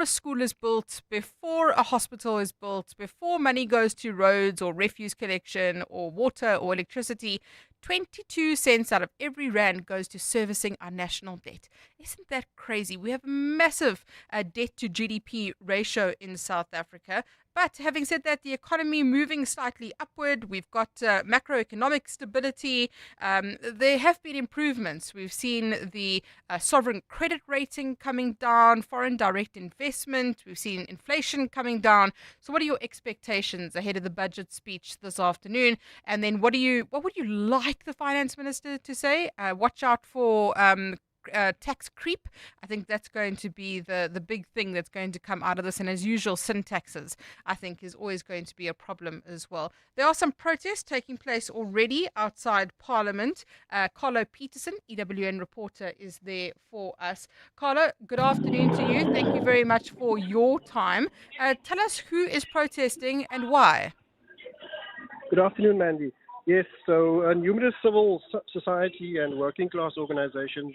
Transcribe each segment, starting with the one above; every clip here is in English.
a school is built, before a hospital is built, before money goes to roads or refuse collection or water or electricity, 22 cents out of every rand goes to servicing our national debt. Isn't that crazy? We have a massive debt to GDP ratio in South Africa. But having said that, the economy moving slightly upward, we've got macroeconomic stability. There have been improvements. We've seen the sovereign credit rating coming down, foreign direct investment. We've seen inflation coming down. So, what are your expectations ahead of the budget speech this afternoon? And then, what would you like the finance minister to say? Watch out for tax creep. I think that's going to be the big thing that's going to come out of this. And as usual, sin taxes, I think, is always going to be a problem as well. There are some protests taking place already outside Parliament. Carlo Peterson, EWN reporter, is there for us. Carlo, good afternoon to you. Thank you very much for your time. Tell us who is protesting and why. Good afternoon, Mandy. Yes, so numerous civil society and working class organizations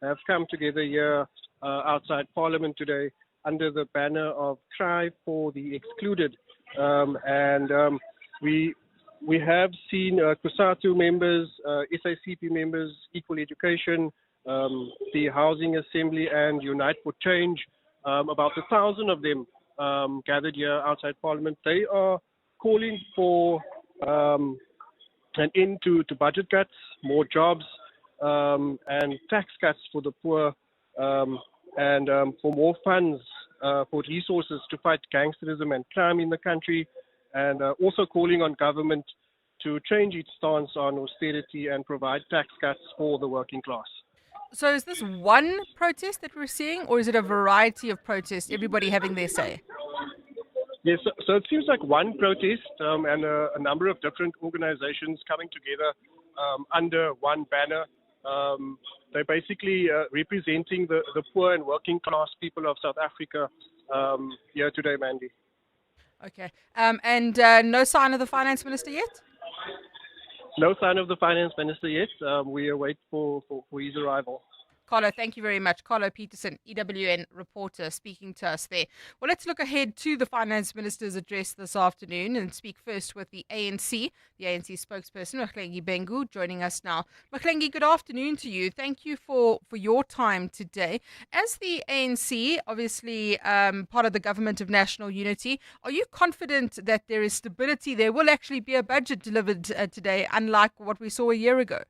have come together here outside Parliament today under the banner of Cry for the Excluded. We have seen Cosatu members, SACP members, Equal Education, the Housing Assembly, and Unite for Change. About 1,000 of them gathered here outside Parliament. They are calling for an end to budget cuts, more jobs, and tax cuts for the poor, and for more funds for resources to fight gangsterism and crime in the country, and also calling on government to change its stance on austerity and provide tax cuts for the working class. So, is this one protest that we're seeing, or is it a variety of protests, everybody having their say? Yes, so it seems like one protest and a number of different organizations coming together under one banner. They're basically representing the poor and working class people of South Africa here today, Mandy. Okay. And no sign of the finance minister yet? No sign of the finance minister yet. We await for his arrival. Carlo, thank you very much. Carlo Peterson, EWN reporter, speaking to us there. Well, let's look ahead to the Finance Minister's address this afternoon and speak first with the ANC spokesperson, Mahlengi Bengu, joining us now. Mahlengi, good afternoon to you. Thank you for your time today. As the ANC, obviously part of the Government of National Unity, are you confident that there is stability? There will actually be a budget delivered today, unlike what we saw a year ago?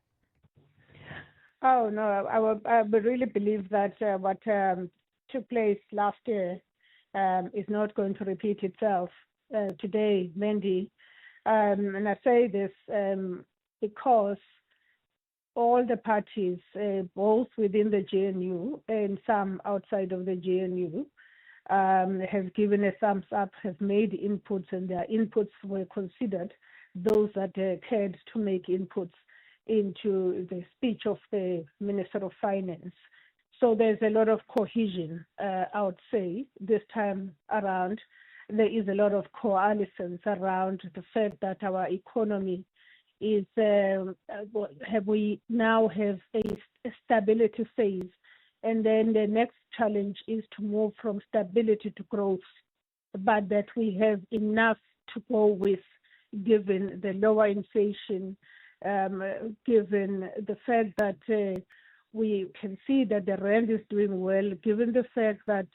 Oh, no, I would really believe that what took place last year is not going to repeat itself today, Mandy. And I say this because all the parties, both within the GNU and some outside of the GNU, have given a thumbs up, have made inputs, and their inputs were considered those that cared to make inputs into the speech of the Minister of Finance. So there's a lot of cohesion, I would say, this time around. There is a lot of coalescence around the fact that our economy is, we now have a stability phase. And then the next challenge is to move from stability to growth, but that we have enough to go with, given the lower inflation, given the fact that we can see that the rand is doing well, given the fact that,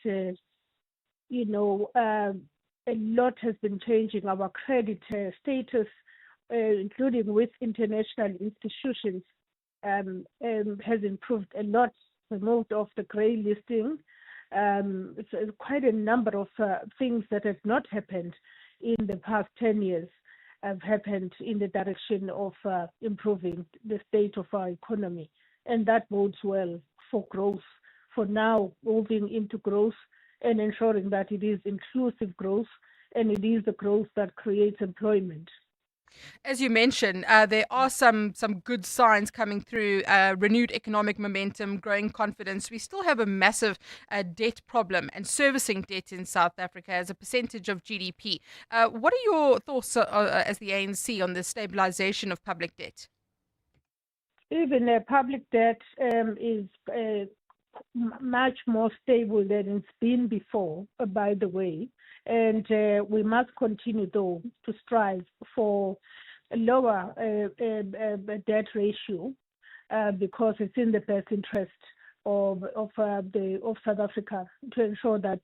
a lot has been changing. Our credit status, including with international institutions, has improved a lot. We moved off the grey listing. It's quite a number of things that have not happened in the past 10 years have happened in the direction of improving the state of our economy. And that bodes well for growth, for now moving into growth and ensuring that it is inclusive growth and it is the growth that creates employment. As you mentioned, there are some good signs coming through, renewed economic momentum, growing confidence. We still have a massive debt problem and servicing debt in South Africa as a percentage of GDP. What are your thoughts as the ANC on the stabilization of public debt? Even public debt is much more stable than it's been before, by the way. And we must continue, though, to strive for a lower debt ratio because it's in the best interest of South Africa to ensure that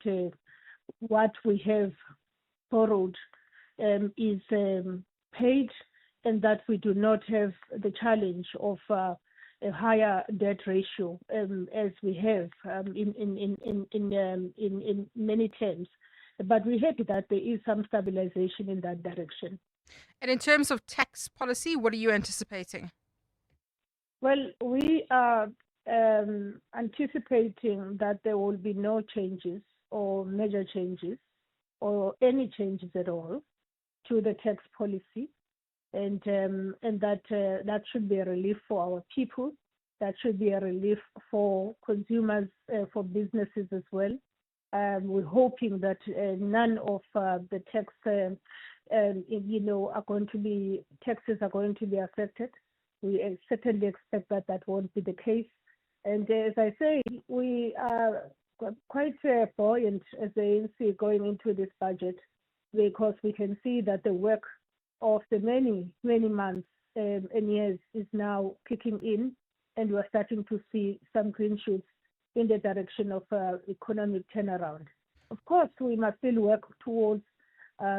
what we have borrowed is paid, and that we do not have the challenge of a higher debt ratio as we have in many terms. But we're happy that there is some stabilization in that direction. And in terms of tax policy, what are you anticipating? Well, we are anticipating that there will be no changes or major changes or any changes at all to the tax policy, and that should be a relief for our people. That should be a relief for consumers, for businesses as well. We're hoping that none of the taxes are going to be affected. We certainly expect that that won't be the case. And as I say, we are quite buoyant as the ANC going into this budget, because we can see that the work of the many, many months and years is now kicking in, and we're starting to see some green shoots in the direction of economic turnaround. Of course, we must still work towards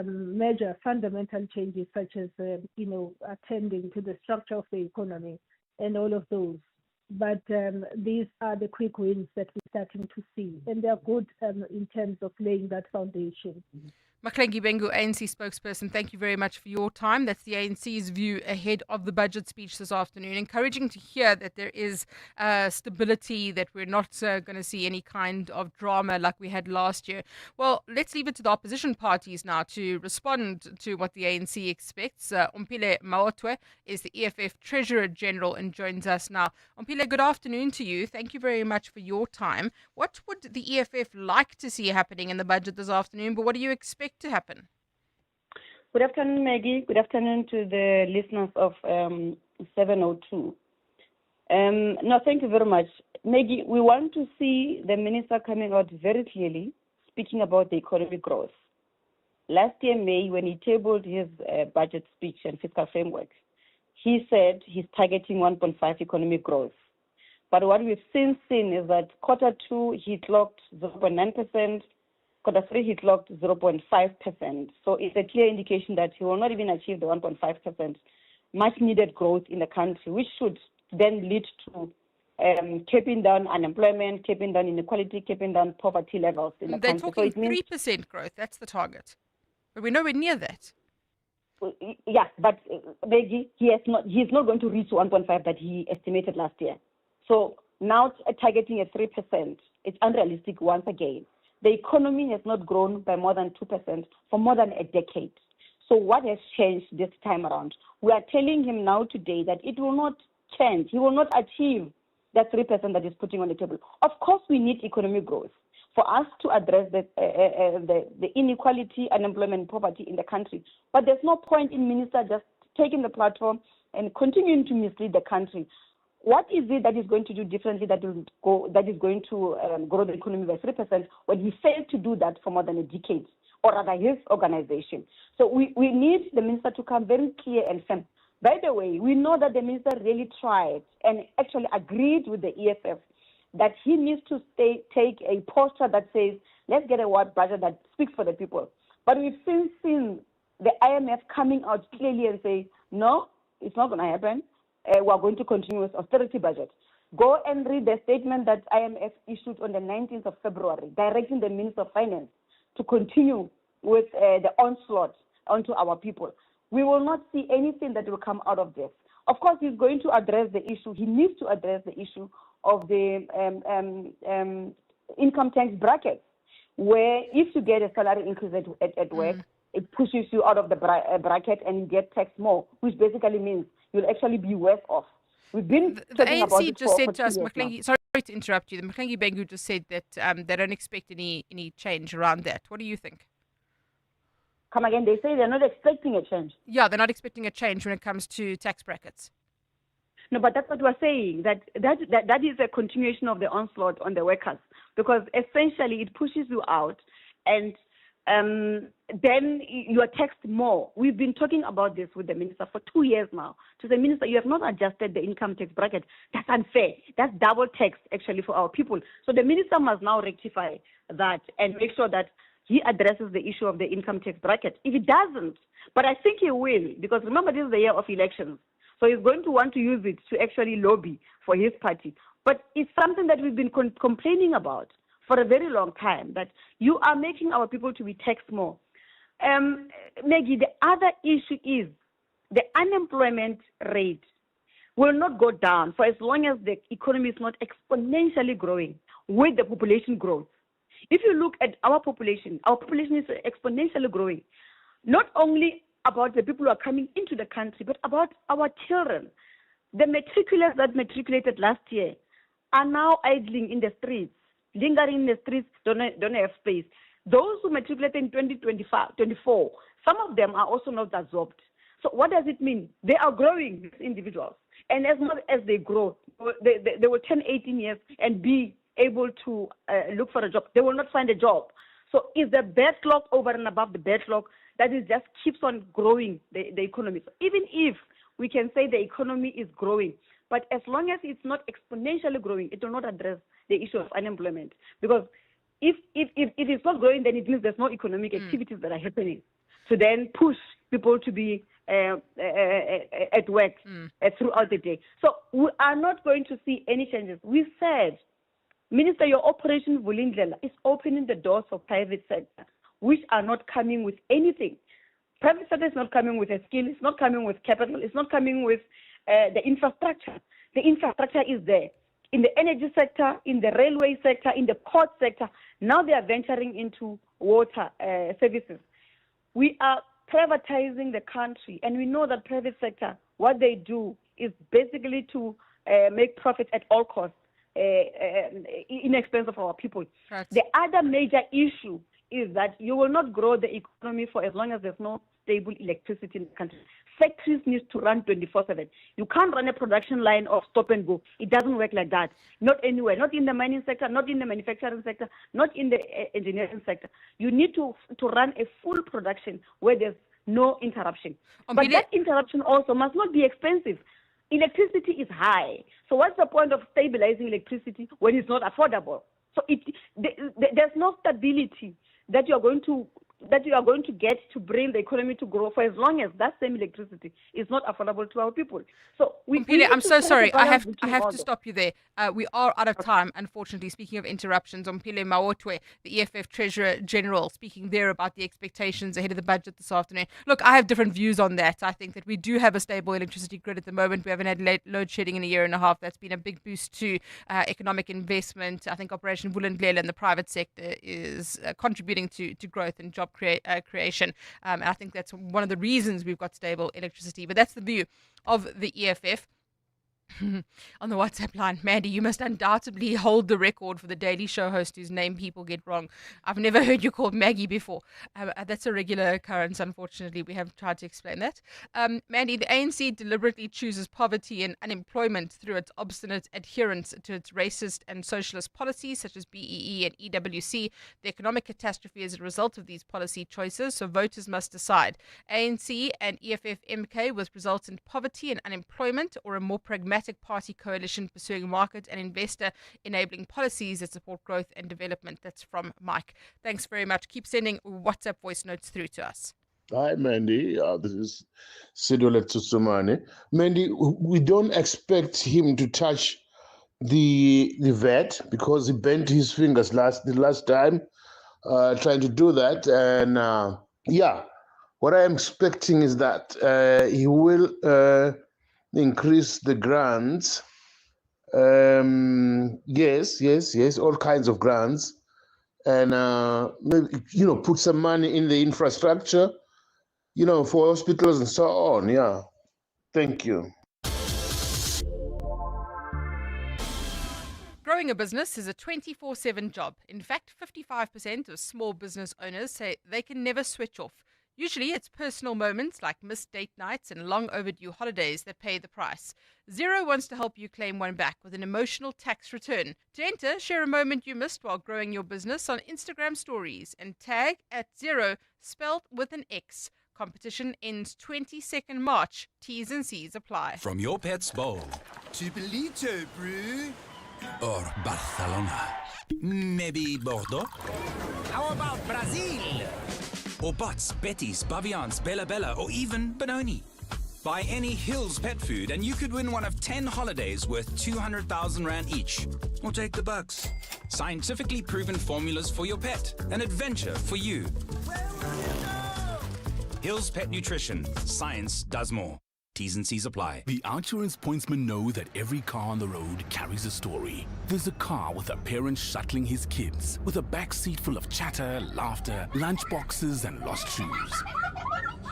major fundamental changes, such as attending to the structure of the economy and all of those. But these are the quick wins that we're starting to see, and they're good in terms of laying that foundation. Mandy Wiener, ANC spokesperson, thank you very much for your time. That's the ANC's view ahead of the budget speech this afternoon. Encouraging to hear that there is stability, that we're not going to see any kind of drama like we had last year. Well, let's leave it to the opposition parties now to respond to what the ANC expects. Ompile Maotwe is the EFF Treasurer General and joins us now. Ompile, good afternoon to you. Thank you very much for your time. What would the EFF like to see happening in the budget this afternoon, but what do you expect to happen? Good afternoon, Maggie. Good afternoon to the listeners of 702. No, thank you very much. Maggie, we want to see the minister coming out very clearly, speaking about the economic growth. Last year, May, when he tabled his budget speech and fiscal framework, he said he's targeting 1.5 economic growth. But what we've since seen is that Q2, he clocked 0.9%, Q3, he clocked 0.5%. So it's a clear indication that he will not even achieve the 1.5% much needed growth in the country, which should then lead to keeping down unemployment, keeping down inequality, keeping down poverty levels in the country. They're talking 3% growth. That's the target. But we're nowhere near that. Yeah, but Maggie, he's not going to reach 1.5 that he estimated last year. So now targeting a 3%, it's unrealistic once again. The economy has not grown by more than 2% for more than a decade. So what has changed this time around? We are telling him now today that it will not change. He will not achieve that 3% that he's putting on the table. Of course, we need economic growth for us to address the inequality, unemployment, poverty in the country. But there's no point in minister just taking the platform and continuing to mislead the country. What is it that is going to do differently that is going to grow the economy by 3% when he failed to do that for more than a decade, or rather his organization? So we need the minister to come very clear and firm. By the way, we know that the minister really tried and actually agreed with the EFF that he needs to take a posture that says, let's get a word budget that speaks for the people. But we've since seen the IMF coming out clearly and say, no, it's not going to happen. We're going to continue with austerity budget. Go and read the statement that IMF issued on the 19th of February, directing the Minister of Finance to continue with the onslaught onto our people. We will not see anything that will come out of this. Of course, he's going to address the issue. He needs to address the issue of the income tax bracket, where if you get a salary increase at work, it pushes you out of the bracket and you get taxed more, which basically means you'll actually be worse off. We've been talking about it just said for to us, 2 years Mandy, sorry to interrupt you. The Mandy Wiener just said that they don't expect any change around that. What do you think? Come again, they say they're not expecting a change. Yeah, they're not expecting a change when it comes to tax brackets. No, but that's what we're saying, that is a continuation of the onslaught on the workers, because essentially it pushes you out, and then you are taxed more. We've been talking about this with the minister for 2 years now. To the minister, you have not adjusted the income tax bracket. That's unfair. That's double tax, actually, for our people. So the minister must now rectify that and make sure that he addresses the issue of the income tax bracket. If he doesn't, but I think he will, because remember, this is the year of elections. So he's going to want to use it to actually lobby for his party. But it's something that we've been complaining about for a very long time, that you are making our people to be taxed more. Maggie, the other issue is the unemployment rate will not go down for as long as the economy is not exponentially growing with the population growth. If you look at our population is exponentially growing, not only about the people who are coming into the country, but about our children. The matriculants that matriculated last year are now idling in the streets, lingering in the streets, don't have space. Those who matriculated in 2024, some of them are also not absorbed. So what does it mean? They are growing, these individuals. And as much as they grow, they will turn 18 years and be able to look for a job. They will not find a job. So is the backlog over and above the backlog that it just keeps on growing the economy? So even if we can say the economy is growing, but as long as it's not exponentially growing, it will not address the issue of unemployment. Because if it's not growing, then it means there's no economic activities that are happening to then push people to be at work throughout the day. So we are not going to see any changes. We said, Minister, your operation Vulindlela is opening the doors for private sector, which are not coming with anything. Private sector is not coming with a skill, it's not coming with capital, it's not coming with the infrastructure. The infrastructure is there. In the energy sector, in the railway sector, in the port sector, now they are venturing into water services. We are privatizing the country, and we know that private sector, what they do is basically to make profit at all costs, in expense of our people. Right. The other major issue is that you will not grow the economy for as long as there's no stable electricity in the country. Factories need to run 24/7. You can't run a production line of stop and go. It doesn't work like that. Not anywhere. Not in the mining sector, not in the manufacturing sector, not in the engineering sector. You need to run a full production where there's no interruption. But that interruption also must not be expensive. Electricity is high. So what's the point of stabilizing electricity when it's not affordable? So there's no stability that you are going to get to bring the economy to grow for as long as that same electricity is not affordable to our people. So I'm so sorry. I have to stop you there. We are out of time, unfortunately. Speaking of interruptions, Mpile Mawotwe, the EFF Treasurer General, speaking there about the expectations ahead of the budget this afternoon. Look, I have different views on that. I think that we do have a stable electricity grid at the moment. We haven't had load shedding in a year and a half. That's been a big boost to economic investment. I think Operation Vulindlela in the private sector is contributing to growth and job creation. And I think that's one of the reasons we've got stable electricity. But that's the view of the EFF. On the WhatsApp line, Mandy, you must undoubtedly hold the record for the Daily Show host whose name people get wrong. I've never heard you called Maggie before. That's a regular occurrence, unfortunately. We have tried to explain that. Mandy, the ANC deliberately chooses poverty and unemployment through its obstinate adherence to its racist and socialist policies such as BEE and EWC. The economic catastrophe is a result of these policy choices, so voters must decide. ANC and EFF MK with resultant poverty and unemployment, or a more pragmatic party coalition pursuing market and investor enabling policies that support growth and development. That's from Mike. Thanks very much. Keep sending WhatsApp voice notes through to us. Hi, Mandy. This is Sidole Tsusumane. Mandy, we don't expect him to touch the VAT because he bent his fingers the last time trying to do that. And what I am expecting is that he will increase the grants. Yes, all kinds of grants, and maybe put some money in the infrastructure, for hospitals and so on. Yeah, thank you. Growing a business is a 24/7 job. In fact, 55% of small business owners say they can never switch off. Usually it's personal moments like missed date nights and long overdue holidays that pay the price. Xero wants to help you claim one back with an emotional tax return. To enter, share a moment you missed while growing your business on Instagram stories and tag at Xero, spelled with an X. Competition ends 22nd March. T's and C's apply. From your pet's bowl Chipolito, brew. or Barcelona, maybe Bordeaux, How about Brazil? or Bots, Betty's, Baviance, Bella Bella, or even Benoni. Buy any Hills pet food and you could win one of 10 holidays worth 200,000 Rand each. Or take the bucks. Scientifically proven formulas for your pet. An adventure for you. Hills Pet Nutrition. Science does more. T's and C's apply. The Outsurance pointsmen know that every car on the road carries a story. There's a car with a parent shuttling his kids, with a back seat full of chatter, laughter, lunchboxes, and lost shoes.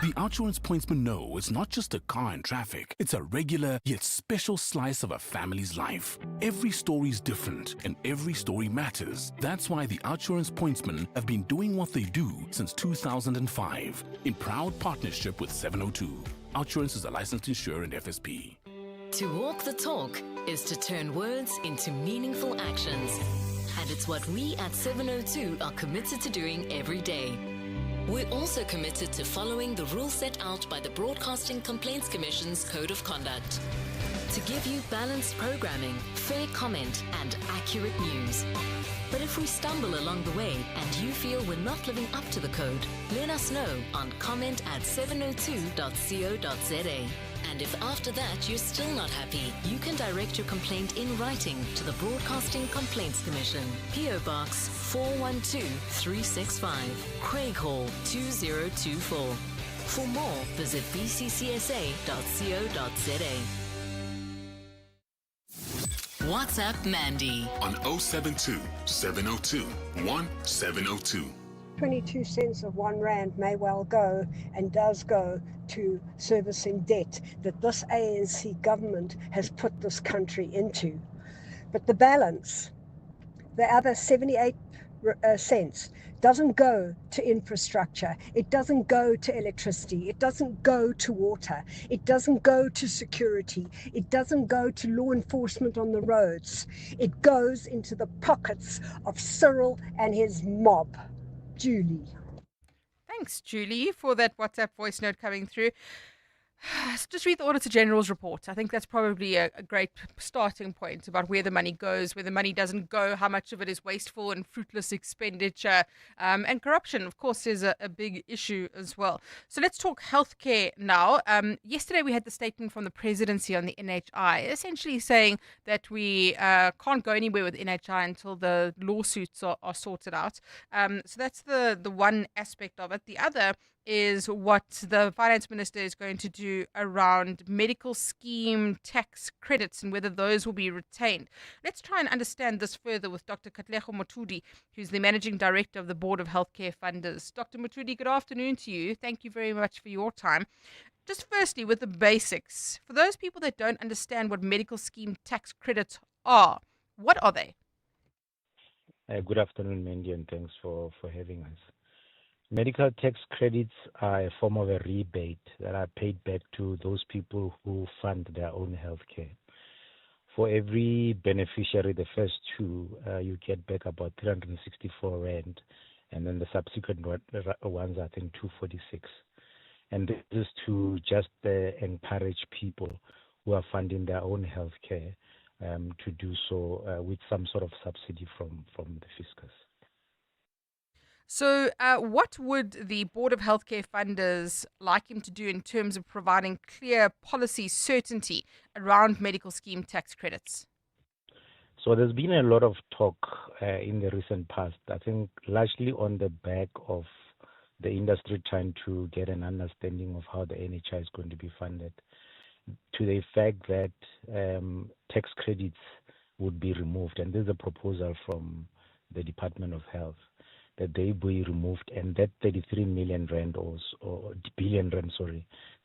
The Outsurance pointsmen know it's not just a car in traffic, it's a regular yet special slice of a family's life. Every story's different, and every story matters. That's why the Outsurance pointsmen have been doing what they do since 2005, in proud partnership with 702. Outsurance is a licensed insurer and FSP. To walk the talk is to turn words into meaningful actions. And it's what we at 702 are committed to doing every day. We're also committed to following the rules set out by the Broadcasting Complaints Commission's Code of Conduct. To give you balanced programming, fair comment, and accurate news. But if we stumble along the way and you feel we're not living up to the code, let us know on comment@702.co.za. And if after that you're still not happy, you can direct your complaint in writing to the Broadcasting Complaints Commission, PO Box 412365, Craig Hall 2024. For more, visit bccsa.co.za. WhatsApp Mandy On 072 702 1702. 22 cents of 1 rand may well go and does go to servicing debt that this ANC government has put this country into. But the balance, the other 78 cents, doesn't go to infrastructure. It doesn't go to electricity. It doesn't go to water. It doesn't go to security. It doesn't go to law enforcement on the roads. It goes into the pockets of Cyril and his mob. Julie. Thanks, Julie, for that WhatsApp voice note coming through. So just read the Auditor General's report. I think that's probably a great starting point about where the money goes, where the money doesn't go, how much of it is wasteful and fruitless expenditure. And corruption, of course, is a big issue as well. So let's talk healthcare now. Yesterday, we had the statement from the presidency on the NHI, essentially saying that we can't go anywhere with NHI until the lawsuits are sorted out. So that's the one aspect of it. The other is what the finance minister is going to do around medical scheme tax credits and whether those will be retained. Let's try and understand this further with Dr. Katlego Motudi, who's the managing director of the Board of Healthcare Funders. Dr. Motudi, good afternoon to you. Thank you very much for your time. Just firstly, with the basics, for those people that don't understand what medical scheme tax credits are, what are they? Good afternoon, Mandy, and thanks for having us. Medical tax credits are a form of a rebate that are paid back to those people who fund their own healthcare. For every beneficiary, the first two, you get back about 364 Rand, and then the subsequent ones, I think, 246. And this is to just encourage people who are funding their own healthcare to do so with some sort of subsidy from the fiscus. So what would the Board of Healthcare Funders like him to do in terms of providing clear policy certainty around medical scheme tax credits? So there's been a lot of talk in the recent past, I think largely on the back of the industry trying to get an understanding of how the NHI is going to be funded, to the effect that tax credits would be removed. And there's a proposal from the Department of Health that they be removed, and that 33 million rand or billion rand,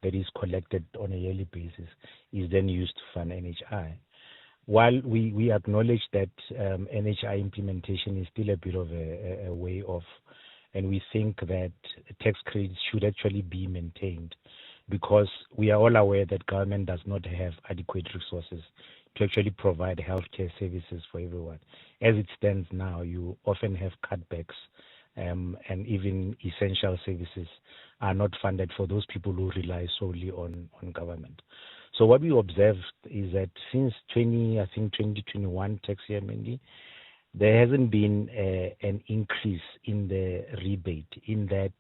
that is collected on a yearly basis is then used to fund NHI. While we acknowledge that NHI implementation is still a bit of a way off, and we think that tax credits should actually be maintained, because we are all aware that government does not have adequate resources to actually provide healthcare services for everyone. As it stands now, you often have cutbacks, and even essential services are not funded for those people who rely solely on government. So what we observed is that since 2021 tax year, Mandy, there hasn't been an increase in the rebate, in that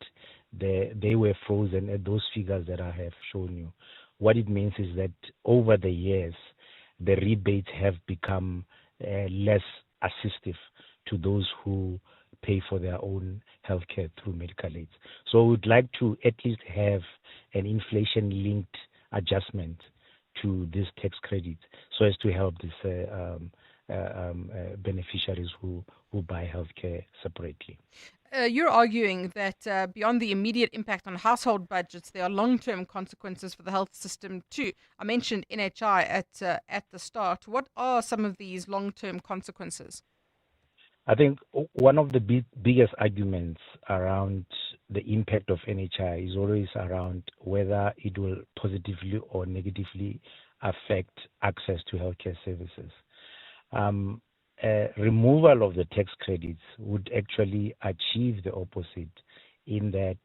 they were frozen at those figures that I have shown you. What it means is that over the years, the rebates have become less assistive to those who pay for their own healthcare through medical aids. So we'd like to at least have an inflation-linked adjustment to this tax credit, so as to help these beneficiaries who buy healthcare separately. You're arguing that beyond the immediate impact on household budgets, there are long-term consequences for the health system too. I mentioned NHI at the start. What are some of these long-term consequences? I think one of the biggest arguments around the impact of NHI is always around whether it will positively or negatively affect access to healthcare services. Removal of the tax credits would actually achieve the opposite, in that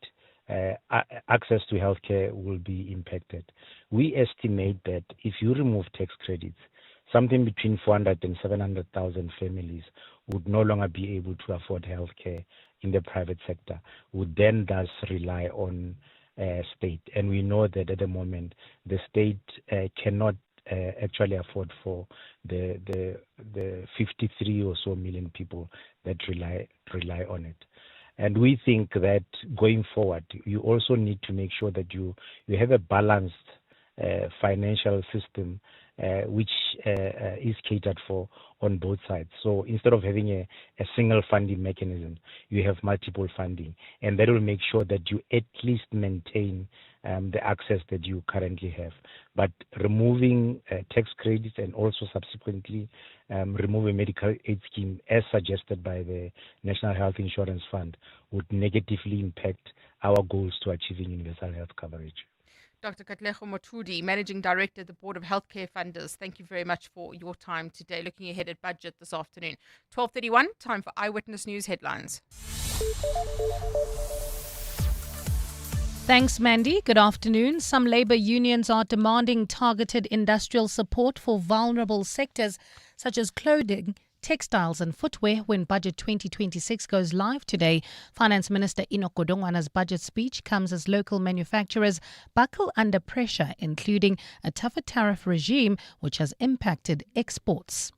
access to healthcare will be impacted. We estimate that if you remove tax credits, something between 400 and 700,000 families would no longer be able to afford healthcare in the private sector, would then thus rely on state. And we know that at the moment, the state cannot actually afford for the 53 or so million people that rely on it. And we think that going forward, you also need to make sure that you have a balanced financial system which is catered for on both sides. So instead of having a single funding mechanism, you have multiple funding, and that will make sure that you at least maintain the access that you currently have. But removing tax credits and also subsequently removing medical aid scheme, as suggested by the National Health Insurance Fund, would negatively impact our goals to achieving universal health coverage. Dr. Katlego Motudi, Managing Director at the Board of Healthcare Funders, thank you very much for your time today. Looking ahead at budget this afternoon. 12:31, time for Eyewitness News headlines. Thanks, Mandy. Good afternoon. Some labour unions are demanding targeted industrial support for vulnerable sectors such as clothing, textiles and footwear when Budget 2026 goes live today. Finance Minister Enoch Godongwana's budget speech comes as local manufacturers buckle under pressure, including a tougher tariff regime which has impacted exports.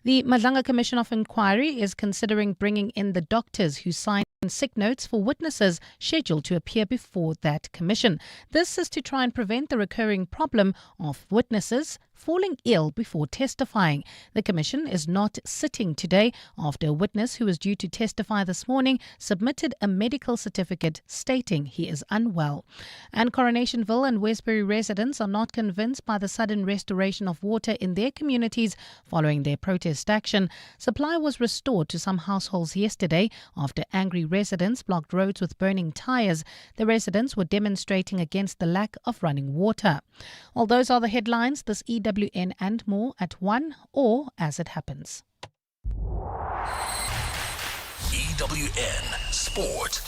The Madlanga Commission of Inquiry is considering bringing in the doctors who signed sick notes for witnesses scheduled to appear before that commission. This is to try and prevent the recurring problem of witnesses falling ill before testifying. The commission is not sitting today after a witness who was due to testify this morning submitted a medical certificate stating he is unwell. And Coronationville and Westbury residents are not convinced by the sudden restoration of water in their communities following their protest action. Supply was restored to some households yesterday after angry residents blocked roads with burning tyres. The residents were demonstrating against the lack of running water. Well, those are the headlines. This EWN and more at 1 or as it happens. EWN Sport.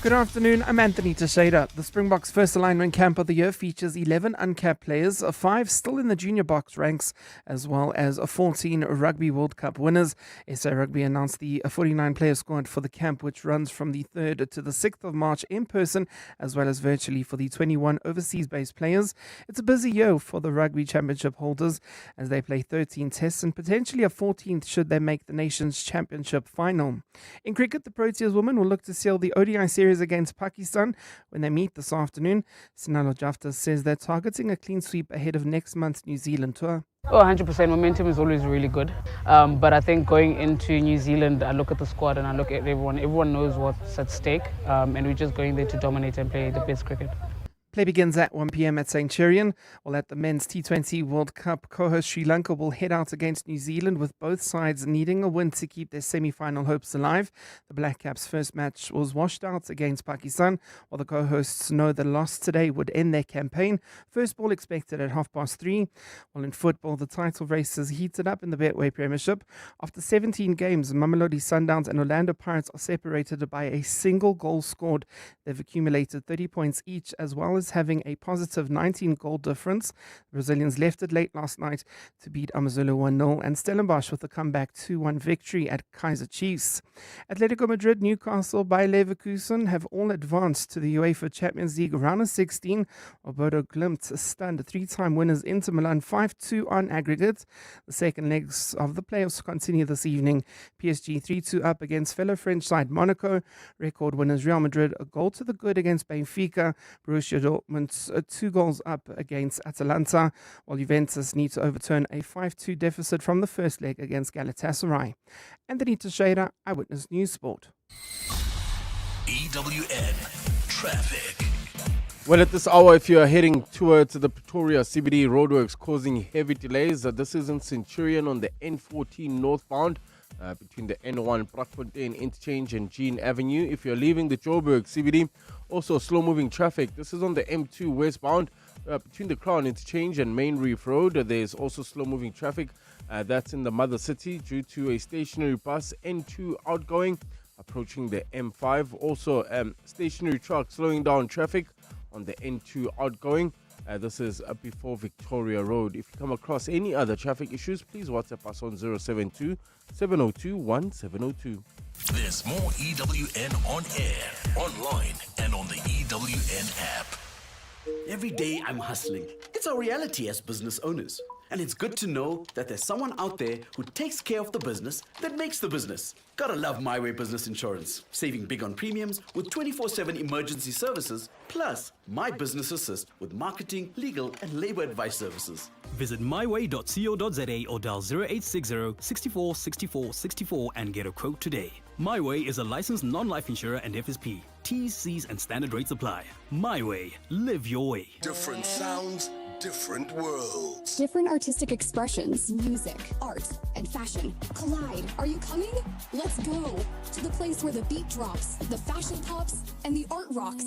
Good afternoon, I'm Anthony Teixeira. The Springboks' first alignment camp of the year features 11 uncapped players, 5 still in the junior box ranks, as well as 14 Rugby World Cup winners. SA Rugby announced the 49-player squad for the camp, which runs from the 3rd to the 6th of March in person, as well as virtually for the 21 overseas-based players. It's a busy year for the Rugby Championship holders, as they play 13 tests and potentially a 14th should they make the Nations Championship final. In cricket, the Proteas women will look to seal the ODI series against Pakistan when they meet this afternoon. Sinalo Jafta says they're targeting a clean sweep ahead of next month's New Zealand tour. Oh, 100%. Momentum is always really good. But I think going into New Zealand, I look at the squad and I look at everyone. Everyone knows what's at stake. And we're just going there to dominate and play the best cricket. Play begins at 1 p.m. at Centurion, while at the Men's T20 World Cup, co-host Sri Lanka will head out against New Zealand, with both sides needing a win to keep their semi-final hopes alive. The Black Caps' first match was washed out against Pakistan, while the co-hosts know the loss today would end their campaign. First ball expected at 3:30. While in football, the title race is heated up in the Betway Premiership. After 17 games, Mamelodi Sundowns and Orlando Pirates are separated by a single goal scored. They've accumulated 30 points each, as well as having a positive 19 goal difference. The Brazilians left it late last night to beat Amazulu 1-0, and Stellenbosch with a comeback 2-1 victory at Kaizer Chiefs. Atletico Madrid, Newcastle, Bayer Leverkusen have all advanced to the UEFA Champions League round of 16. Bodo Glimt stunned three-time winners Inter Milan 5-2 on aggregate. The second legs of the playoffs continue this evening. PSG 3-2 up against fellow French side Monaco. Record winners Real Madrid a goal to the good against Benfica. Borussia Dortmund 2 goals up against Atalanta, while Juventus need to overturn a 5-2 deficit from the first leg against Galatasaray. Anthony Teixeira, Eyewitness News Sport. EWN Traffic. Well, at this hour, if you are heading towards the Pretoria CBD, roadworks causing heavy delays. This is in Centurion on the N14 northbound between the N1 Brakfontein interchange and Jean Avenue. If you're leaving the Joburg CBD, also slow-moving traffic. This is on the M2 westbound between the Crown interchange and Main Reef Road. There's also slow-moving traffic. That's in the Mother City due to a stationary bus N2 outgoing approaching the M5. Also, stationary truck slowing down traffic on the N2 outgoing. This is before Victoria Road. If you come across any other traffic issues, please WhatsApp us on 072 702 1702. There's more EWN on air, online, and on the EWN app. Every day I'm hustling. It's our reality as business owners. And it's good to know that there's someone out there who takes care of the business that makes the business. Gotta love My Way Business Insurance. Saving big on premiums with 24/7 emergency services, plus My Business Assist with marketing, legal, and labor advice services. Visit myway.co.za or dial 0860 64 64 64 and get a quote today. My Way is a licensed non-life insurer and FSP. T's, C's, and standard rates apply. My Way. Live your way. Different sounds, different worlds. Different artistic expressions, music, art, and fashion collide. Are you coming? Let's go to the place where the beat drops, the fashion pops, and the art rocks.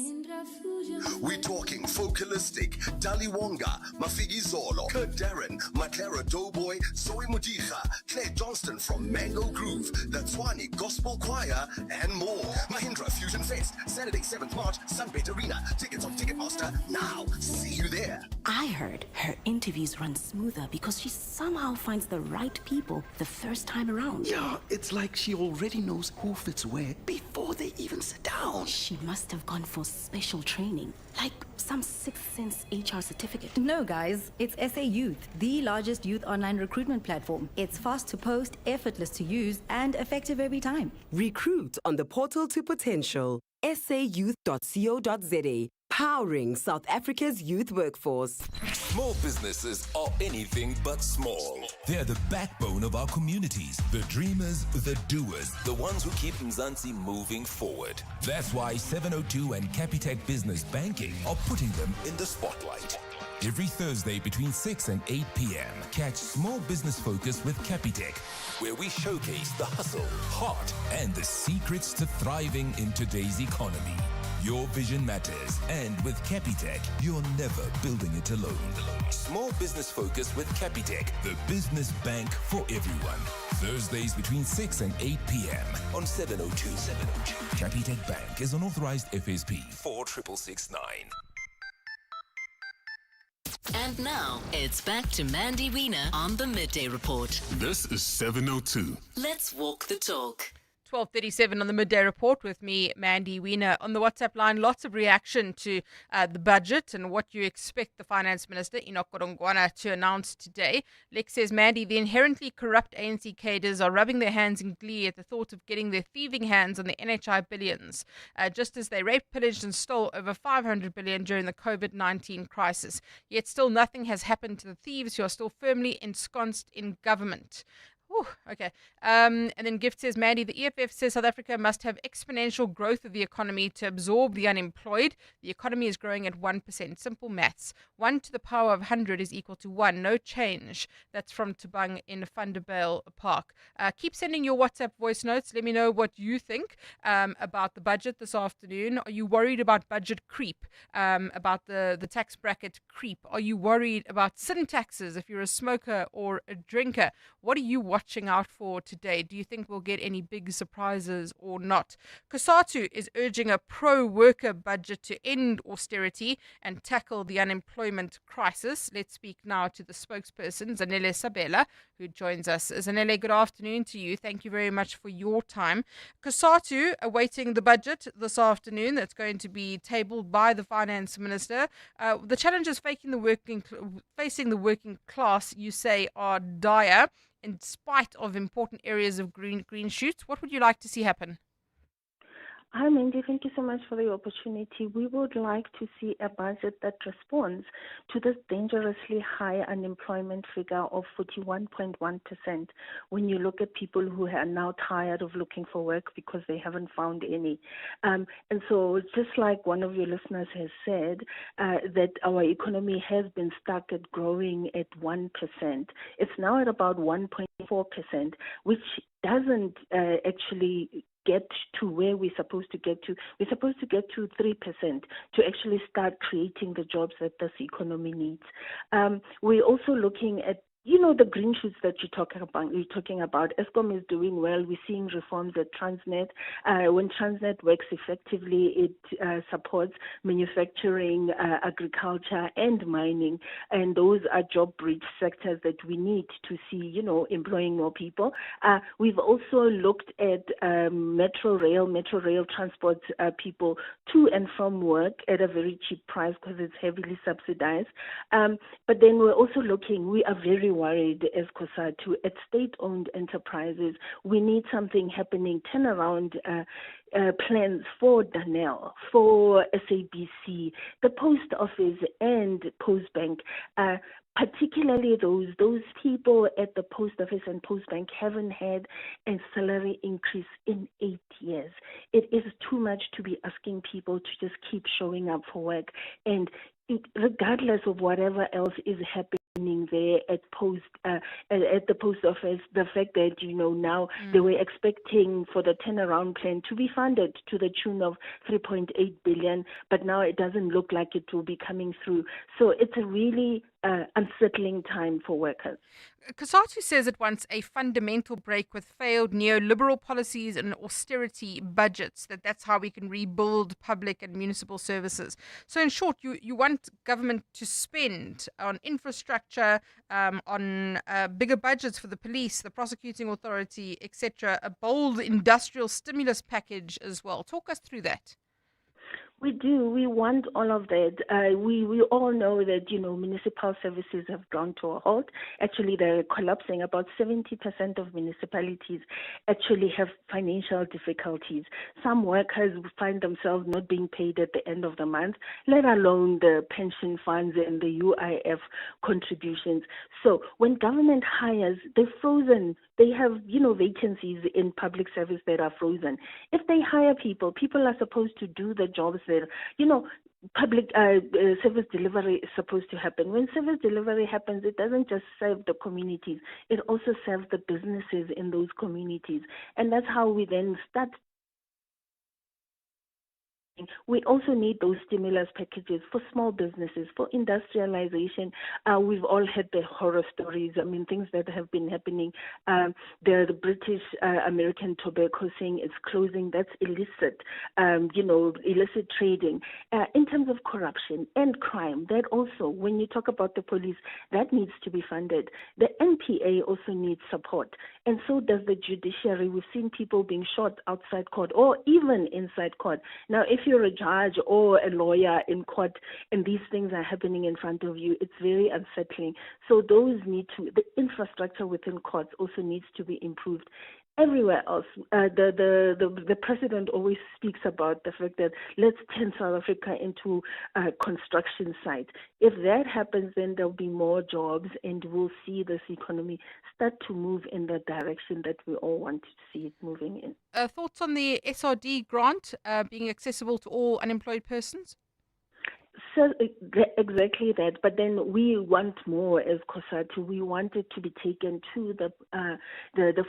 We're talking Focalistic, Dali Wonga, Mafigi Zolo, Kurt Darren, Maclara Doughboy, Zoe Mudija, Claire Johnston from Mango Groove, the Twani Gospel Choir, and more. Mahindra Fusion Fest, Saturday 7th March, Sunbet Arena. Tickets on Ticketmaster now. See you there. I heard her interviews run smoother because she somehow finds the right people the first time around. Yeah, it's like she already knows who fits where before they even sit down. She must have gone for special training, like some Sixth Sense HR certificate. No, guys, it's SA Youth, the largest youth online recruitment platform. It's fast to post, effortless to use, and effective every time. Recruit on the portal to potential. sayouth.co.za, powering South Africa's youth workforce. Small businesses are anything but small. They're the backbone of our communities, the dreamers, the doers, the ones who keep Mzansi moving forward. That's why 702 and Capitec Business Banking are putting them in the spotlight. Every Thursday between 6 and 8 p.m., catch Small Business Focus with Capitec, where we showcase the hustle, heart, and the secrets to thriving in today's economy. Your vision matters, and with Capitec, you're never building it alone. Small Business Focus with Capitec, the business bank for everyone. Thursdays between 6 and 8 p.m. on 702. Capitec Bank is an authorized FSP 46669. And now, it's back to Mandy Wiener on the Midday Report. This is 702. Let's walk the talk. 12:37 on the Midday Report with me, Mandy Wiener. On the WhatsApp line, lots of reaction to the budget and what you expect the Finance Minister, Enoch Godongwana, to announce today. Lex says, Mandy, the inherently corrupt ANC cadres are rubbing their hands in glee at the thought of getting their thieving hands on the NHI billions, just as they raped, pillaged and stole over 500 billion during the COVID-19 crisis. Yet still nothing has happened to the thieves who are still firmly ensconced in government. Whew, okay. And then Gift says, Mandy, the EFF says South Africa must have exponential growth of the economy to absorb the unemployed. The economy is growing at 1%. Simple maths. 1 to the power of 100 is equal to 1. No change. That's from Tabang in Vanderbijl Park. Keep sending your WhatsApp voice notes. Let me know what you think about the budget this afternoon. Are you worried about budget creep, about the tax bracket creep? Are you worried about sin taxes if you're a smoker or a drinker? What are you watching out for today? Do you think we'll get any big surprises or not? Cosatu is urging a pro-worker budget to end austerity and tackle the unemployment crisis. Let's speak now to the spokesperson, Zanele Sabela, who joins us. Zanele, good afternoon to you. Thank you very much for your time. Cosatu awaiting the budget this afternoon that's going to be tabled by the finance minister. The challenges facing the working class, you say, are dire in spite of important areas of green shoots. What would you like to see happen? Hi, Mandy. Thank you so much for the opportunity. We would like to see a budget that responds to this dangerously high unemployment figure of 41.1% when you look at people who are now tired of looking for work because they haven't found any. And so just like one of your listeners has said, that our economy has been stuck at growing at 1%. It's now at about 1.4%, which doesn't actually get to where we're supposed to get to. We're supposed to get to 3% to actually start creating the jobs that this economy needs. We're also looking at the green shoots that you're talking about. Eskom is doing well. We're seeing reforms at Transnet. When Transnet works effectively, it supports manufacturing, agriculture, and mining. And those are job-rich sectors that we need to see, employing more people. We've also looked at metro rail transport people to and from work at a very cheap price because it's heavily subsidized. But then we're also we are very worried as Cosatu at state-owned enterprises. We need something happening, turnaround plans for Danel, for SABC, the post office and Postbank. Particularly those people at the post office and Postbank haven't had a salary increase in 8 years. It is too much to be asking people to just keep showing up for work. And regardless of whatever else is happening there at the post office, the fact that now they were expecting for the turnaround plan to be funded to the tune of 3.8 billion, but now it doesn't look like it will be coming through. So it's a really unsettling time for workers. Cosatu says it wants a fundamental break with failed neoliberal policies and austerity budgets, that's how we can rebuild public and municipal services. So in short, you want government to spend on infrastructure, on bigger budgets for the police, the prosecuting authority, etc., a bold industrial stimulus package as well. Talk us through that. We do. We want all of that. We all know that, municipal services have gone to a halt. Actually, they're collapsing. About 70% of municipalities actually have financial difficulties. Some workers find themselves not being paid at the end of the month, let alone the pension funds and the UIF contributions. So when government hires, they're frozen. They have, vacancies in public service that are frozen. If they hire people are supposed to do the jobs that, public service delivery is supposed to happen. When service delivery happens, it doesn't just serve the communities. It also serves the businesses in those communities. And that's how we then start. We also need those stimulus packages for small businesses, for industrialization. We've all had the horror stories. Things that have been happening. The British American tobacco saying it's closing. That's illicit, illicit trading. In terms of corruption and crime, that also, when you talk about the police, that needs to be funded. The NPA also needs support. And so does the judiciary. We've seen people being shot outside court or even inside court. Now, if you're a judge or a lawyer in court and these things are happening in front of you, it's very unsettling. So the infrastructure within courts also needs to be improved. everywhere else, the president always speaks about the fact that let's turn South Africa into a construction site. If that happens, then there'll be more jobs, and we'll see this economy start to move in the direction that we all want to see it moving in. Thoughts on the SRD grant being accessible to all unemployed persons? So exactly that, but then we want more as Cosatu. We want it to be taken to the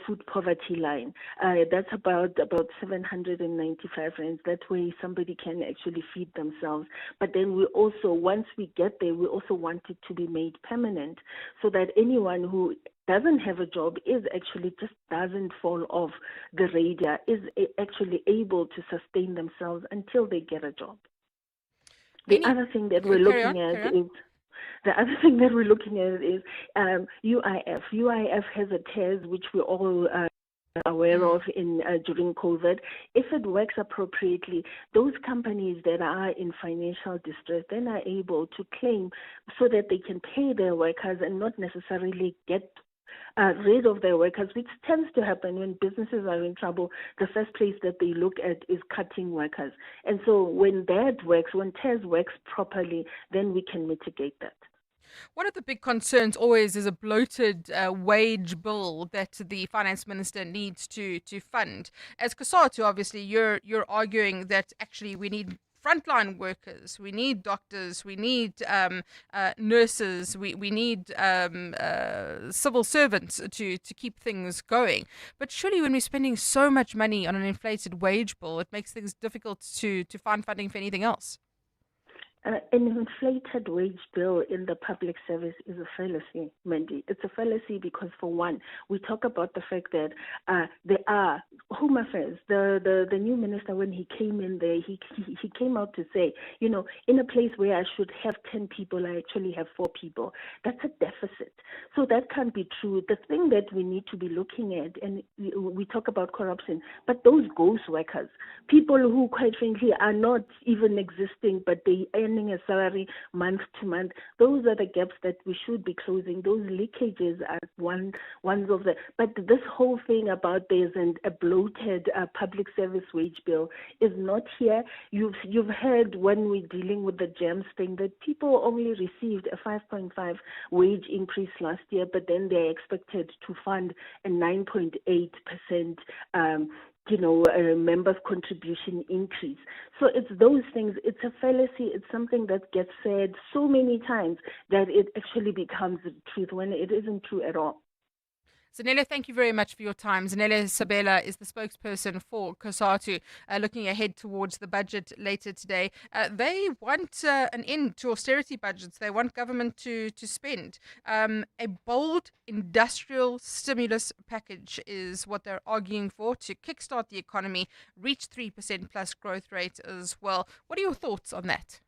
food poverty line. That's about 795 rands. That way somebody can actually feed themselves. But then we also, once we get there, we also want it to be made permanent, so that anyone who doesn't have a job is actually just doesn't fall off the radar, is actually able to sustain themselves until they get a job. The other thing that we're looking at is UIF. UIF has a TERS, which we all are aware of during COVID. If it works appropriately, those companies that are in financial distress then are able to claim so that they can pay their workers and not necessarily get rid of their workers, which tends to happen when businesses are in trouble. The first place that they look at is cutting workers. And so when that works, when TERS works properly, then we can mitigate that. One of the big concerns always is a bloated wage bill that the finance minister needs to fund. As Cosatu, obviously, you're arguing that actually we need frontline workers, we need doctors, we need nurses, we need civil servants to keep things going. But surely when we're spending so much money on an inflated wage bill, it makes things difficult to find funding for anything else. An inflated wage bill in the public service is a fallacy, Mandy. It's a fallacy because, for one, we talk about the fact that there are Home Affairs. The new minister, when he came in there, he came out to say, you know, in a place where I should have 10 people, I actually have 4 people. That's a deficit. So that can't be true. The thing that we need to be looking at, and we talk about corruption, but those ghost workers, people who, quite frankly, are not even existing, but they earning a salary month to month, those are the gaps that we should be closing. Those leakages are ones of the. But this whole thing about there's a bloated public service wage bill is not here. You've heard when we're dealing with the GEMS thing that people only received a 5.5 wage increase last year, but then they're expected to fund a 9.8% members' contribution increase. So it's those things. It's a fallacy. It's something that gets said so many times that it actually becomes the truth when it isn't true at all. Zanele, thank you very much for your time. Zanele Sabela is the spokesperson for Cosatu, looking ahead towards the budget later today. They want an end to austerity budgets. They want government to spend. A bold industrial stimulus package is what they're arguing for to kickstart the economy, reach 3% plus growth rate as well. What are your thoughts on that?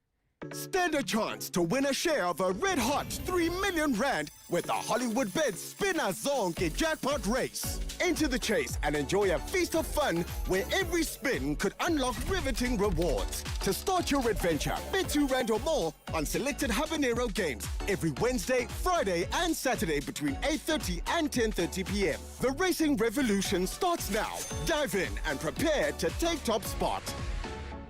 Stand a chance to win a share of a red-hot 3 million rand with the Hollywood Bet Spinner Zonke jackpot race. Enter the chase and enjoy a feast of fun where every spin could unlock riveting rewards. To start your adventure, bet 2 rand or more on selected habanero games every Wednesday, Friday and Saturday between 8:30 and 10:30 p.m. The racing revolution starts now. Dive in and prepare to take top spot.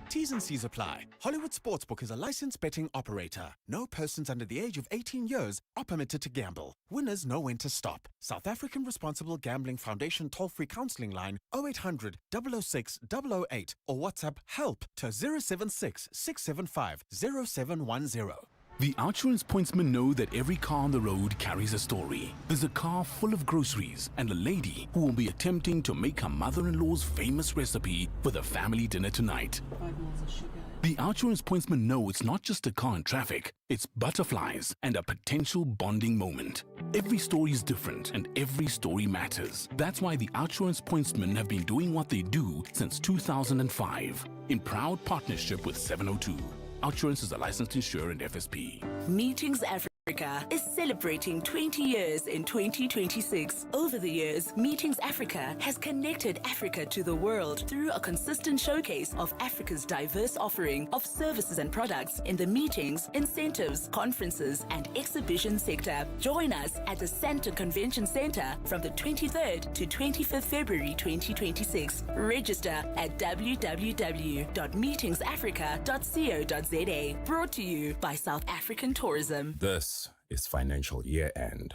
T's and C's apply. Hollywood Sportsbook is a licensed betting operator. No persons under the age of 18 years are permitted to gamble. Winners know when to stop. South African Responsible Gambling Foundation toll-free counselling line 0800 006 008 or WhatsApp HELP to 076 675 0710. The Outsurance pointsmen know that every car on the road carries a story. There's a car full of groceries and a lady who will be attempting to make her mother-in-law's famous recipe for the family dinner tonight. The Outsurance pointsmen know it's not just a car in traffic, it's butterflies and a potential bonding moment. Every story is different and every story matters. That's why the Outsurance pointsmen have been doing what they do since 2005 in proud partnership with 702. Outsurance is a licensed insurer and FSP. Meetings Africa Africa is celebrating 20 years in 2026. Over the years, Meetings Africa has connected Africa to the world through a consistent showcase of Africa's diverse offering of services and products in the meetings, incentives, conferences, and exhibition sector. Join us at the Santa Convention Center from the 23rd to 25th February 2026. Register at www.meetingsafrica.co.za. Brought to you by South African Tourism. This is financial year end.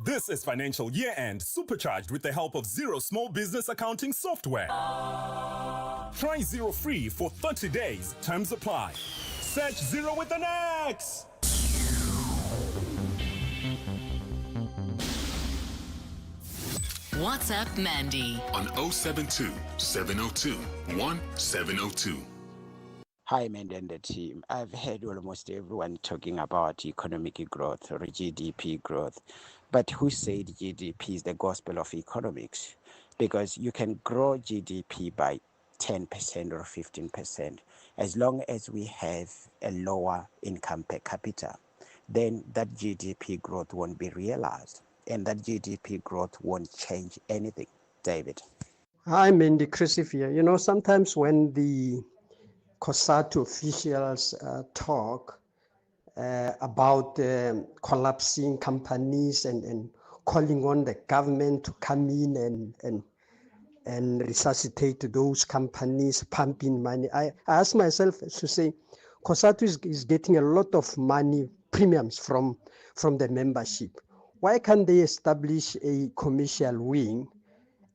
This is financial year end supercharged with the help of Zero Small Business Accounting Software. Try Zero free for 30 days. Terms apply. Search Zero with an X. WhatsApp Mandy on 072 702 1702. Hi, Mandy and the team. I've heard almost everyone talking about economic growth or GDP growth, but who said GDP is the gospel of economics? Because you can grow GDP by 10% or 15%. As long as we have a lower income per capita, then that GDP growth won't be realized, and that GDP growth won't change anything. David. Hi, Mandy, Chris here. You know, sometimes when the Cosatu officials talk about collapsing companies and calling on the government to come in and resuscitate those companies, pumping money. I ask myself to say, Cosatu is getting a lot of money, premiums from the membership. Why can't they establish a commercial wing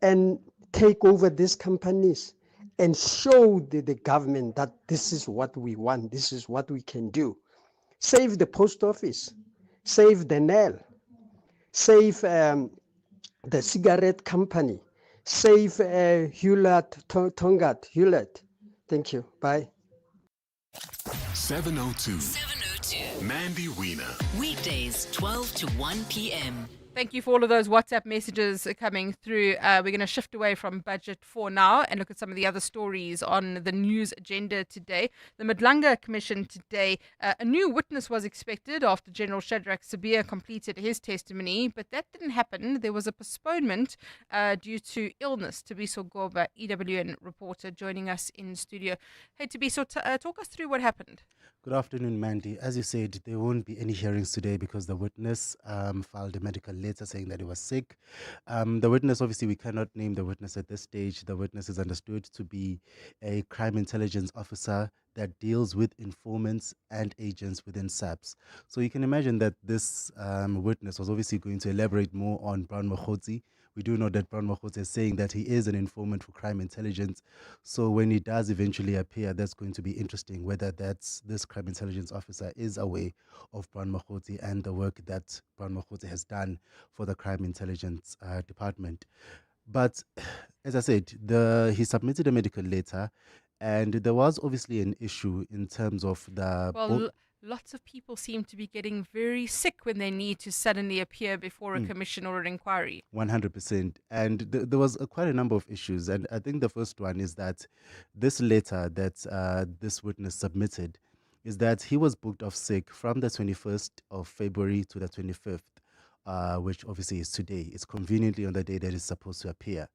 and take over these companies and show the government that this is what we want, this is what we can do? Save the post office, save the nail, save the cigarette company, save Tongat Hewlett. Thank you. Bye. 702. Mandy Wiener. Weekdays 12 to 1 p.m. Thank you for all of those WhatsApp messages coming through. We're going to shift away from budget for now and look at some of the other stories on the news agenda today. The Madlanga Commission today, a new witness was expected after General Shadrack Sibiya completed his testimony, but that didn't happen. There was a postponement due to illness. Tabiso Goba, EWN reporter, joining us in studio. Hey, Tabiso, talk us through what happened. Good afternoon, Mandy. As you said, there won't be any hearings today because the witness filed a medical letter saying that he was sick. The witness, obviously, we cannot name the witness at this stage. The witness is understood to be a crime intelligence officer that deals with informants and agents within SAPS. So you can imagine that this witness was obviously going to elaborate more on Brown Mokhotsi. We do know that Brown Mokhotsi is saying that he is an informant for crime intelligence. So when he does eventually appear, that's going to be interesting, whether this crime intelligence officer is aware of Brown Mokhotsi and the work that Brown Mokhotsi has done for the crime intelligence department. But as I said, he submitted a medical letter, and there was obviously an issue in terms of the... Lots of people seem to be getting very sick when they need to suddenly appear before a commission or an inquiry. 100%. And there was quite a number of issues. And I think the first one is that this letter that this witness submitted is that he was booked off sick from the 21st of February to the 25th, which obviously is today. It's conveniently on the day that he's supposed to appear.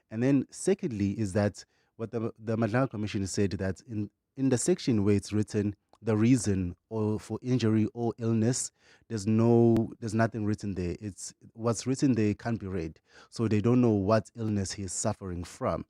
And then secondly is that what the Madlanga Commission said that in the section where it's written the reason or for injury or illness, there's nothing written there. It's what's written there can't be read, so they don't know what illness he is suffering from.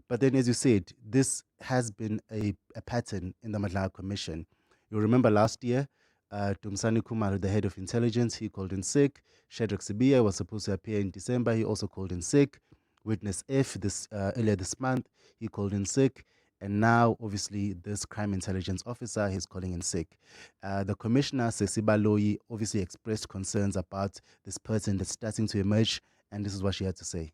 But then, as you said, this has been a pattern in the Madlanga Commission. You remember last year, Tumsani Kumar, the head of intelligence, he called in sick. Shadrack Sibiya was supposed to appear in December. He also called in sick. Witness F earlier this month, he called in sick. And now, obviously, this crime intelligence officer is calling in sick. The commissioner, Sesiba Loyi, obviously expressed concerns about this person that's starting to emerge, and this is what she had to say.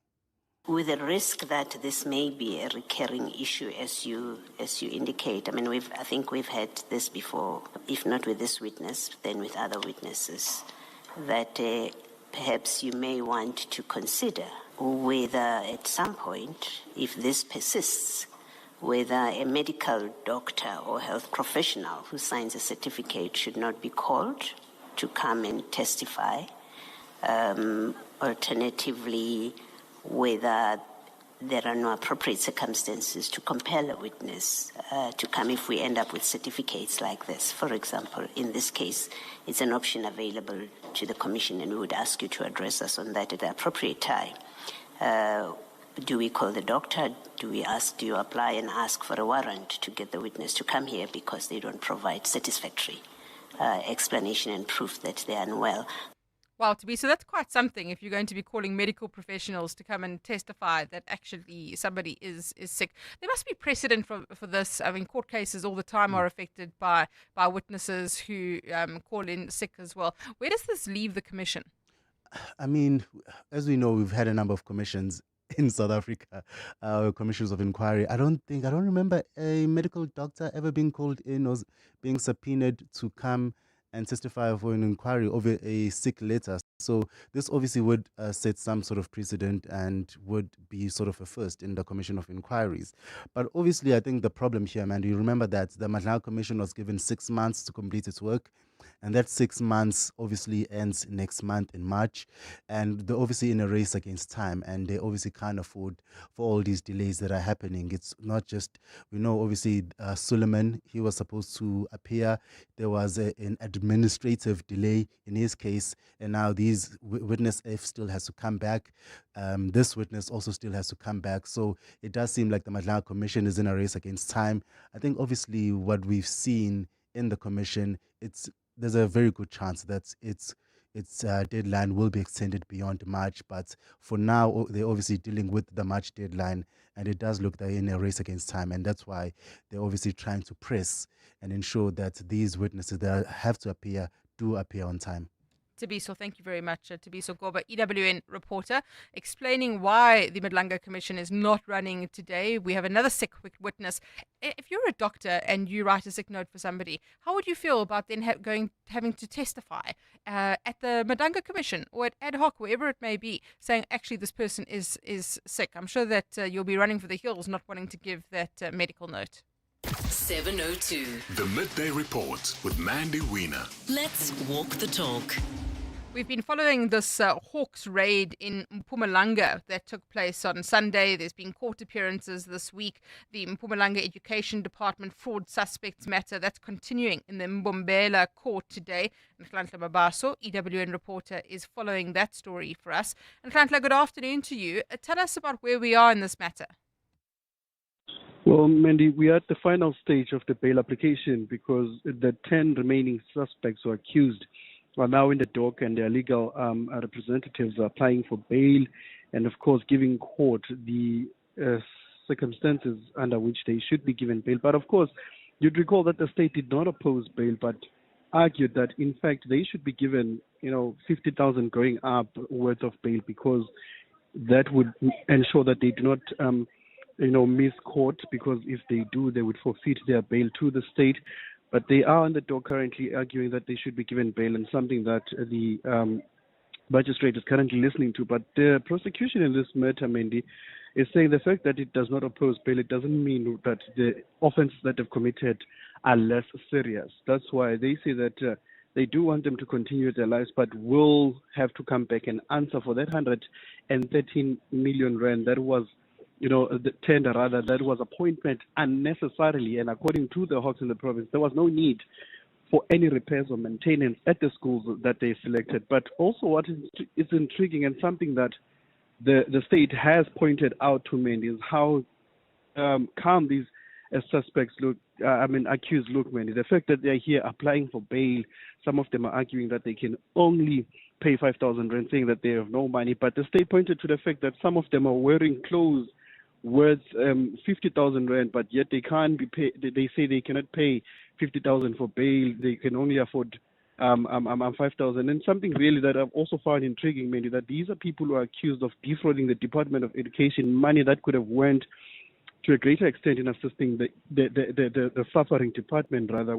With the risk that this may be a recurring issue, as you indicate, I mean, I think we've had this before, if not with this witness, then with other witnesses, that perhaps you may want to consider whether at some point, if this persists, whether a medical doctor or health professional who signs a certificate should not be called to come and testify. Alternatively, whether there are no appropriate circumstances to compel a witness to come if we end up with certificates like this. For example, in this case, it's an option available to the Commission, and we would ask you to address us on that at the appropriate time. Do we call the doctor? Do you apply and ask for a warrant to get the witness to come here because they don't provide satisfactory explanation and proof that they are unwell? Well, so that's quite something if you're going to be calling medical professionals to come and testify that actually somebody is sick. There must be precedent for this. I mean, court cases all the time are affected by witnesses who call in sick as well. Where does this leave the commission? I mean, as we know, we've had a number of commissions in South Africa, commissions of inquiry. I don't remember a medical doctor ever being called in or being subpoenaed to come and testify for an inquiry over a sick letter. So this obviously would set some sort of precedent and would be sort of a first in the Commission of Inquiries. But obviously, I think the problem here, man, you remember that the Madlal Commission was given 6 months to complete its work. And that 6 months obviously ends next month in March. And they're obviously in a race against time. And they obviously can't afford for all these delays that are happening. It's not just, we know obviously Suleiman, he was supposed to appear. There was an administrative delay in his case. And now witness F still has to come back. This witness also still has to come back. So it does seem like the Madlal Commission is in a race against time. I think obviously what we've seen in the commission, there's a very good chance that its deadline will be extended beyond March. But for now, they're obviously dealing with the March deadline, and it does look they're in a race against time. And that's why they're obviously trying to press and ensure that these witnesses that have to appear do appear on time. Tabiso, thank you very much. Tabiso Goba, EWN reporter, explaining why the Madlanga Commission is not running today. We have another sick witness. If you're a doctor and you write a sick note for somebody, how would you feel about then having to testify at the Madlanga Commission or at ad hoc, wherever it may be, saying actually this person is sick? I'm sure that you'll be running for the hills not wanting to give that medical note. 702. The Midday Report with Mandy Wiener. Let's walk the talk. We've been following this Hawks raid in Mpumalanga that took place on Sunday. There's been court appearances this week. The Mpumalanga Education Department fraud suspects matter, that's continuing in the Mbombela court today. And Nhlanhla Mabaso, EWN reporter, is following that story for us. And Nhlanhla, good afternoon to you. Tell us about where we are in this matter. Well, Mandy, we are at the final stage of the bail application because the 10 remaining suspects or accused are now in the dock, and their legal representatives are applying for bail and, of course, giving court the circumstances under which they should be given bail. But, of course, you'd recall that the state did not oppose bail, but argued that, in fact, they should be given, 50,000 going up worth of bail because that would ensure that they do not miss court, because if they do, they would forfeit their bail to the state. But they are on the dock currently arguing that they should be given bail, and something that the magistrate is currently listening to. But the prosecution in this matter, Mandy, is saying the fact that it does not oppose bail, it doesn't mean that the offenses that they've committed are less serious. That's why they say that they do want them to continue their lives, but will have to come back and answer for that 113 million rand that was the tender rather, that was appointment unnecessarily. And according to the Hawks in the province, there was no need for any repairs or maintenance at the schools that they selected. But also what is intriguing and something that the state has pointed out to Mandy is how calm these suspects look, accused look, Mandy. The fact that they're here applying for bail, some of them are arguing that they can only pay 5,000 rand, saying that they have no money. But the state pointed to the fact that some of them are wearing clothes worth 50,000 rand, but yet they can't be paid. They say they cannot pay 50,000 for bail. They can only afford 5,000. And something really that I've also found intriguing, mainly, that these are people who are accused of defrauding the Department of Education money that could have went to a greater extent in assisting the suffering department, rather,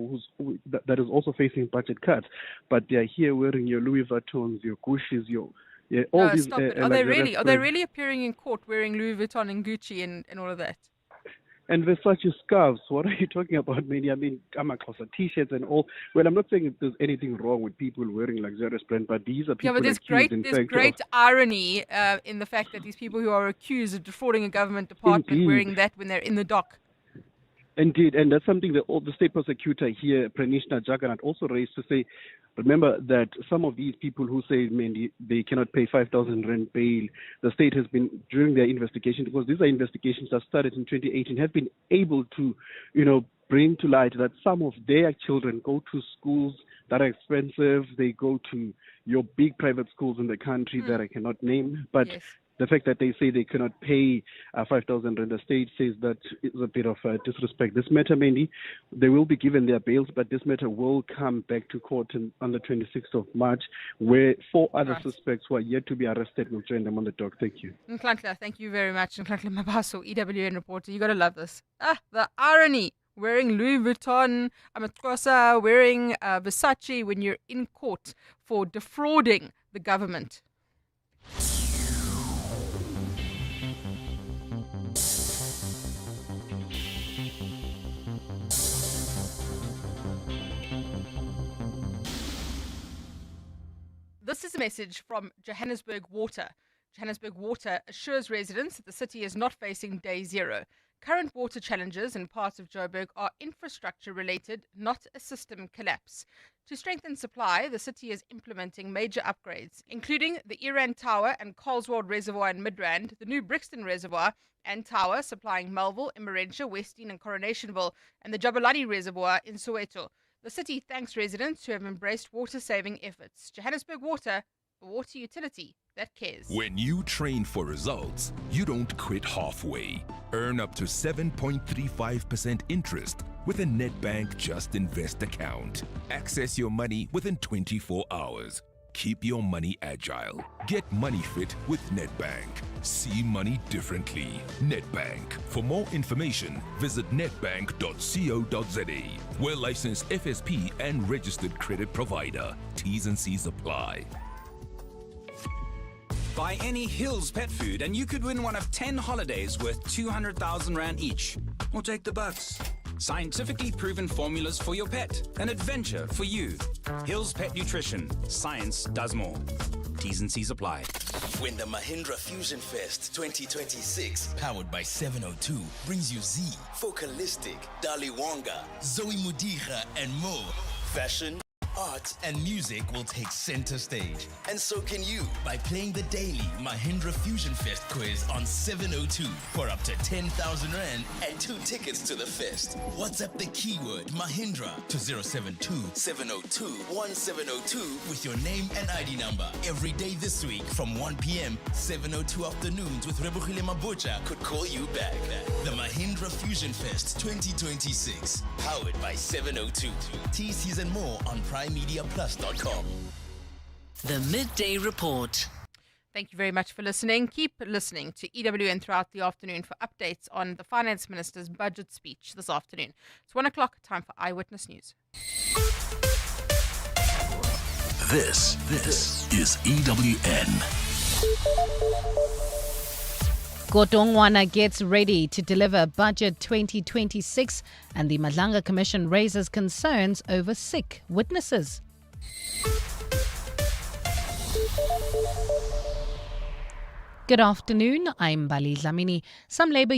that is also facing budget cuts. But they are here wearing your Louis Vuittons, your Gucci's, all these. Stop it. Are they really appearing in court wearing Louis Vuitton and Gucci and all of that? And Versace scarves, what are you talking about, Mandy? I mean, Amaxhosa t-shirts and all. Well, I'm not saying if there's anything wrong with people wearing luxurious brand, but these are people Yeah, but there's accused, in great fact, great irony in the fact that these people who are accused of defrauding a government department Indeed. wearing that when they're in the dock. Indeed, and that's something that the state prosecutor here, Pranishna Jagannath, also raised to say, remember that some of these people who say, Mandy, they cannot pay 5,000 rand bail, the state has been, during their investigation, because these are investigations that started in 2018, have been able to, bring to light that some of their children go to schools that are expensive. They go to your big private schools in the country that I cannot name, but Yes. the fact that they say they cannot pay 5,000 rand, the state says that is a bit of disrespect. This matter, Mandy, they will be given their bails, but this matter will come back to court on the 26th of March, where 4 other suspects who are yet to be arrested will join them on the dock. Thank you. Nklanhla, thank you very much. Nklanhla Mabaso, EWN reporter. You got to love this. The irony. Wearing Louis Vuitton, Amaxhosa, wearing Versace when you're in court for defrauding the government. This is a message from Johannesburg Water. Johannesburg Water assures residents that the city is not facing day zero. Current water challenges in parts of Joburg are infrastructure related, not a system collapse. To strengthen supply, the city is implementing major upgrades, including the Iran Tower and Coleswald Reservoir in Midrand, the new Brixton Reservoir and Tower supplying Melville, Immerentia, Westdean and Coronationville, and the Jabulani Reservoir in Soweto. The city thanks residents who have embraced water-saving efforts. Johannesburg Water, a water utility that cares. When you train for results, you don't quit halfway. Earn up to 7.35% interest with a Nedbank Just Invest account. Access your money within 24 hours. Keep your money agile. Get money fit with Nedbank. See money differently. Nedbank. For more information, visit nedbank.co.za. We're licensed FSP and registered credit provider. T's and C's apply. Buy any Hills pet food and you could win one of 10 holidays worth 200,000 Rand each. Or take the bucks. Scientifically proven formulas for your pet. An adventure for you. Hills Pet Nutrition. Science does more. T's and C's apply. When the Mahindra Fusion Fest 2026, powered by 702, brings you Z, Focalistic, Dali Wonga, Zoe Mudira, and more. Fashion, art, and music will take center stage. And so can you by playing the daily Mahindra Fusion Fest quiz on 702 for up to 10,000 Rand and 2 tickets to the fest. WhatsApp the keyword Mahindra to 072-702-1702 with your name and ID number. Every day this week from 1 p.m., 702 afternoons with Rebukile Mabucha could call you back. The Mahindra Fusion Fest 2026, powered by 702. TCs and more on PrimeMediaPlus.com. The Midday Report. Thank you very much for listening. Keep listening to EWN throughout the afternoon for updates on the Finance Minister's budget speech this afternoon. It's 1 o'clock, time for Eyewitness News. This is EWN. Godongwana gets ready to deliver Budget 2026 and the Madlanga Commission raises concerns over sick witnesses. Good afternoon, I'm Bali Dlamini. Some Labour